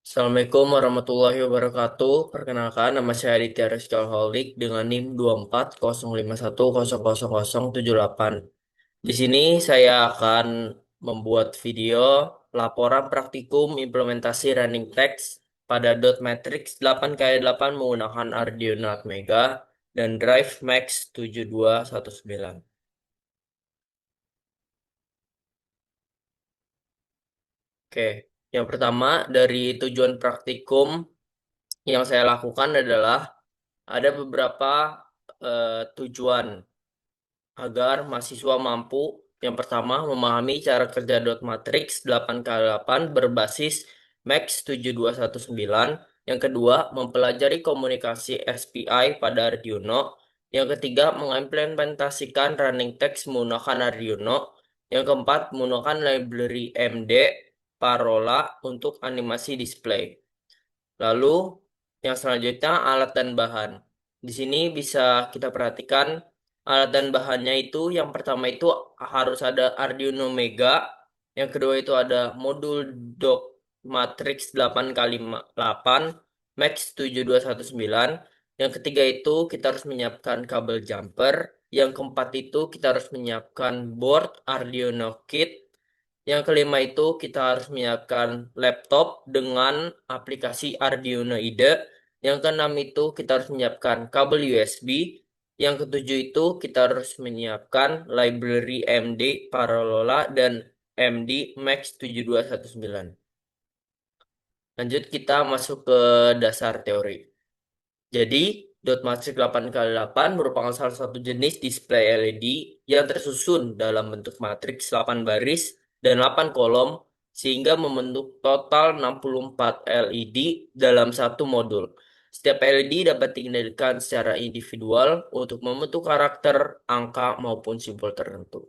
Assalamualaikum warahmatullahi wabarakatuh. Perkenalkan, nama saya Aditya Rizkyal Holik dengan NIM 2405100078. Di sini saya akan membuat video laporan praktikum implementasi running text pada dot matrix 8x8 menggunakan Arduino Atmega dan Drive Max 7219. Oke, yang pertama dari tujuan praktikum yang saya lakukan adalah ada beberapa tujuan agar mahasiswa mampu. Yang pertama, memahami cara kerja dot matrix 8x8 berbasis Max 7219. Yang kedua, mempelajari komunikasi SPI pada Arduino. Yang ketiga, mengimplementasikan running text menggunakan Arduino. Yang keempat, menggunakan library MD Parola untuk animasi display. Lalu yang selanjutnya alat dan bahan. Di sini bisa kita perhatikan alat dan bahannya itu yang pertama itu harus ada Arduino Mega, yang kedua itu ada modul dock matrix 8x8 Max 7219, yang ketiga itu kita harus menyiapkan kabel jumper, yang keempat itu kita harus menyiapkan board Arduino Kit, yang kelima itu kita harus menyiapkan laptop dengan aplikasi Arduino IDE. Yang keenam itu kita harus menyiapkan kabel USB. Yang ketujuh itu kita harus menyiapkan library MD Paralola dan MD Max 7219. Lanjut kita masuk ke dasar teori. Jadi, dot matrix 8x8 merupakan salah satu jenis display LED yang tersusun dalam bentuk matriks 8 baris dan 8 kolom sehingga membentuk total 64 LED dalam satu modul. Setiap LED dapat dikendalikan secara individual untuk membentuk karakter, angka, maupun simbol tertentu.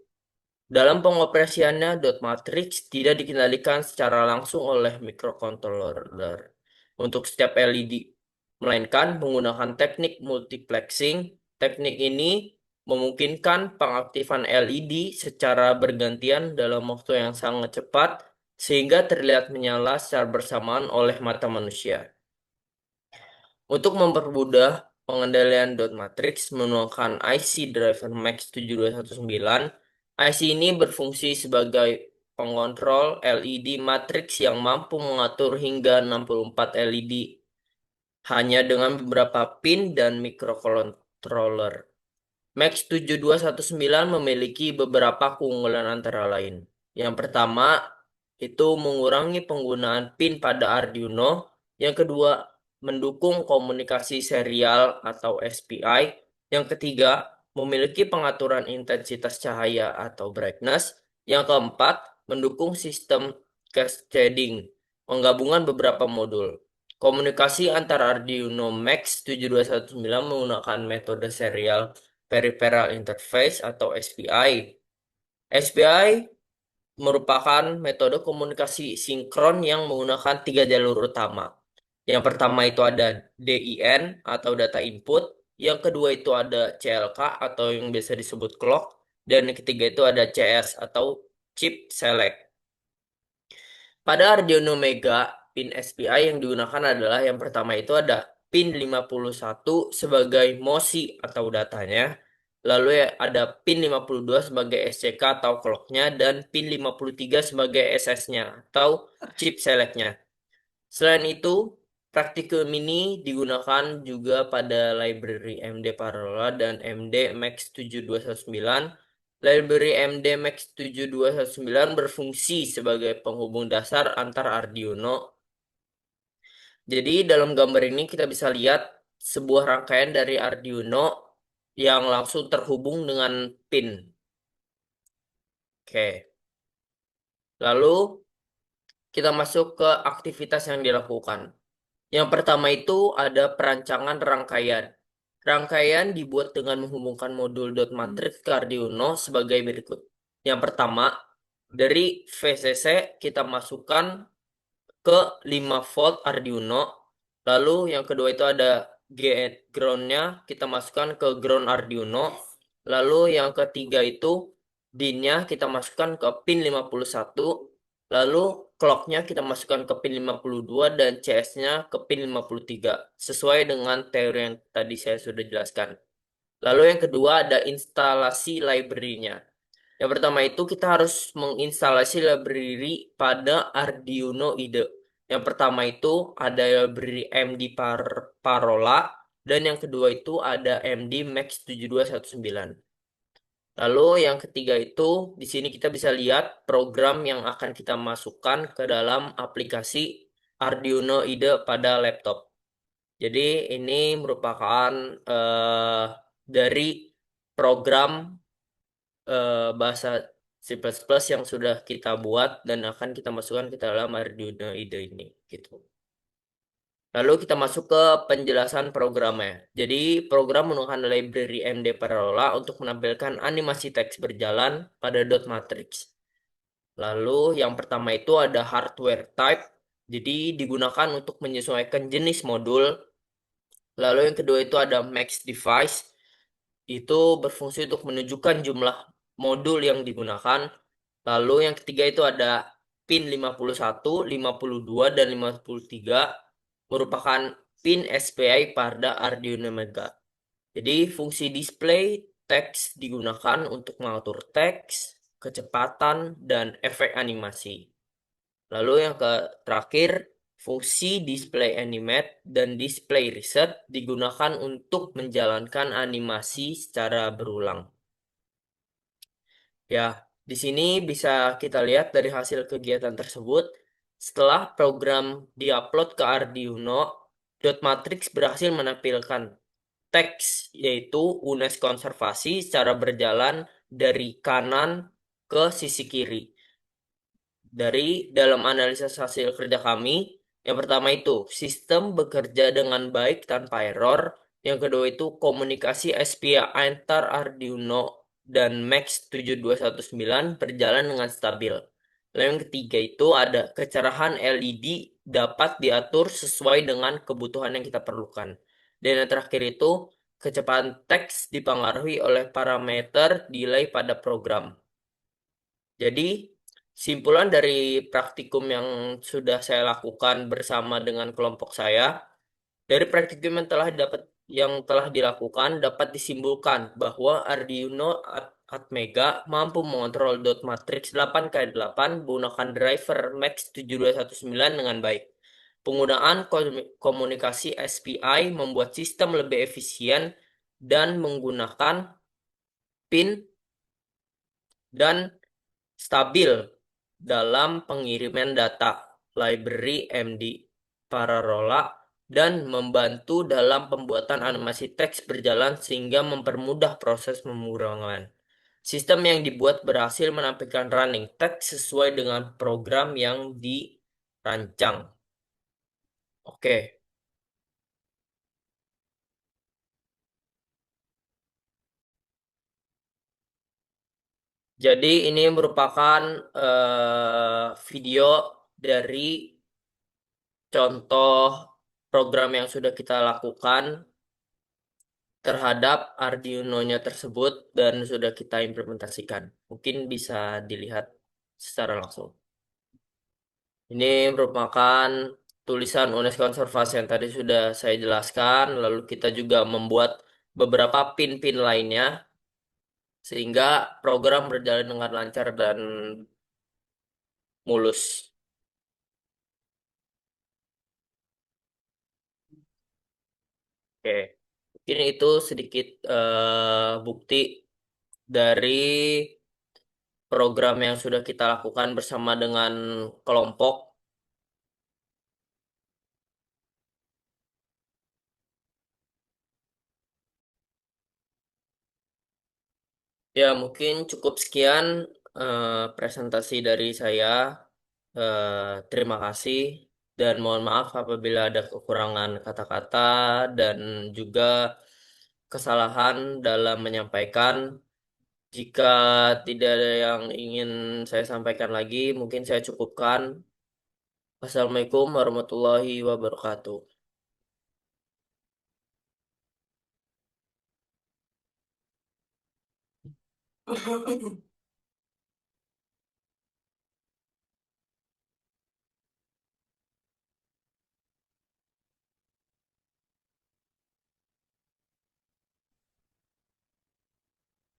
Dalam pengoperasiannya, dot matrix tidak dikendalikan secara langsung oleh microcontroller untuk setiap LED, melainkan menggunakan teknik multiplexing. Teknik ini memungkinkan pengaktifan LED secara bergantian dalam waktu yang sangat cepat, sehingga terlihat menyala secara bersamaan oleh mata manusia. Untuk mempermudah pengendalian dot matrix menggunakan IC driver Max 7219, IC ini berfungsi sebagai pengontrol LED matriks yang mampu mengatur hingga 64 LED hanya dengan beberapa pin dan microcontroller. Max 7219 memiliki beberapa keunggulan antara lain. Yang pertama, itu mengurangi penggunaan pin pada Arduino. Yang kedua, mendukung komunikasi serial atau SPI. Yang ketiga, memiliki pengaturan intensitas cahaya atau brightness. Yang keempat, mendukung sistem cascading, penggabungan beberapa modul. Komunikasi antara Arduino Max 7219 menggunakan metode serial Peripheral Interface atau SPI. SPI merupakan metode komunikasi sinkron yang menggunakan tiga jalur utama. Yang pertama itu ada DIN atau data input, yang kedua itu ada CLK atau yang biasa disebut clock, dan yang ketiga itu ada CS atau chip select. Pada Arduino Mega, pin SPI yang digunakan adalah yang pertama itu ada pin 51 sebagai MOSI atau datanya, lalu ya ada pin 52 sebagai SCK atau clocknya, dan pin 53 sebagai SS-nya atau chip select-nya. Selain itu, praktikum ini digunakan juga pada library MD Parola dan MD Max 7219. Library MD Max 7219 berfungsi sebagai penghubung dasar antar Arduino. Jadi dalam gambar ini kita bisa lihat sebuah rangkaian dari Arduino yang langsung terhubung dengan pin. Oke. Lalu kita masuk ke aktivitas yang dilakukan. Yang pertama itu ada perancangan rangkaian. Rangkaian dibuat dengan menghubungkan modul dot matrix ke Arduino sebagai berikut. Yang pertama, dari VCC kita masukkan ke 5 volt Arduino. Lalu yang kedua itu ada ground-nya kita masukkan ke ground Arduino. Lalu yang ketiga itu DIN-nya kita masukkan ke pin 51. Lalu clocknya kita masukkan ke pin 52 dan CS-nya ke pin 53 sesuai dengan teori yang tadi saya sudah jelaskan. Lalu yang kedua ada instalasi library-nya. Yang pertama itu kita harus menginstalasi library pada Arduino IDE. Yang pertama itu ada library Parola dan yang kedua itu ada MD Max 7219. Lalu yang ketiga itu di sini kita bisa lihat program yang akan kita masukkan ke dalam aplikasi Arduino IDE pada laptop. Jadi ini merupakan dari program bahasa C++ yang sudah kita buat dan akan kita masukkan ke dalam Arduino IDE ini gitu. Lalu kita masuk ke penjelasan programnya. Jadi program menggunakan library MD Parola untuk menampilkan animasi teks berjalan pada dot matrix. Lalu yang pertama itu ada hardware type. Jadi digunakan untuk menyesuaikan jenis modul. Lalu yang kedua itu ada max device. Itu berfungsi untuk menunjukkan jumlah modul yang digunakan. Lalu yang ketiga itu ada pin 51, 52, dan 53 merupakan pin SPI pada Arduino Mega. Jadi fungsi display teks digunakan untuk mengatur teks, kecepatan, dan efek animasi. Lalu yang terakhir, fungsi display animate dan display reset digunakan untuk menjalankan animasi secara berulang. Ya, di sini bisa kita lihat dari hasil kegiatan tersebut, setelah program diupload ke Arduino, dot matrix berhasil menampilkan teks yaitu UNES konservasi secara berjalan dari kanan ke sisi kiri. Dari dalam analisis hasil kerja kami, yang pertama itu sistem bekerja dengan baik tanpa error. Yang kedua itu komunikasi SPI antar Arduino dan Max 7219 berjalan dengan stabil. Lalu yang ketiga itu ada kecerahan LED dapat diatur sesuai dengan kebutuhan yang kita perlukan. Dan yang terakhir itu kecepatan teks dipengaruhi oleh parameter delay pada program. Jadi, simpulan dari praktikum yang sudah saya lakukan bersama dengan kelompok saya, dari praktikum yang telah dilakukan dapat disimpulkan bahwa Arduino Atmega mampu mengontrol dot matrix 8x8 menggunakan driver Max 7219 dengan baik. Penggunaan komunikasi SPI membuat sistem lebih efisien dan menggunakan pin dan stabil dalam pengiriman data library MD Pararola dan membantu dalam pembuatan animasi teks berjalan sehingga mempermudah proses pemrograman. Sistem yang dibuat berhasil menampilkan running text sesuai dengan program yang dirancang. Oke, jadi ini merupakan video dari contoh program yang sudah kita lakukan terhadap Arduino-nya tersebut dan sudah kita implementasikan. Mungkin bisa dilihat secara langsung. Ini merupakan tulisan UNES konservasi yang tadi sudah saya jelaskan, lalu kita juga membuat beberapa pin-pin lainnya sehingga program berjalan dengan lancar dan mulus. Oke, mungkin itu sedikit bukti dari program yang sudah kita lakukan bersama dengan kelompok. Ya, mungkin cukup sekian presentasi dari saya. Terima kasih dan mohon maaf apabila ada kekurangan kata-kata dan juga kesalahan dalam menyampaikan. Jika tidak ada yang ingin saya sampaikan lagi, mungkin saya cukupkan. Wassalamualaikum warahmatullahi wabarakatuh.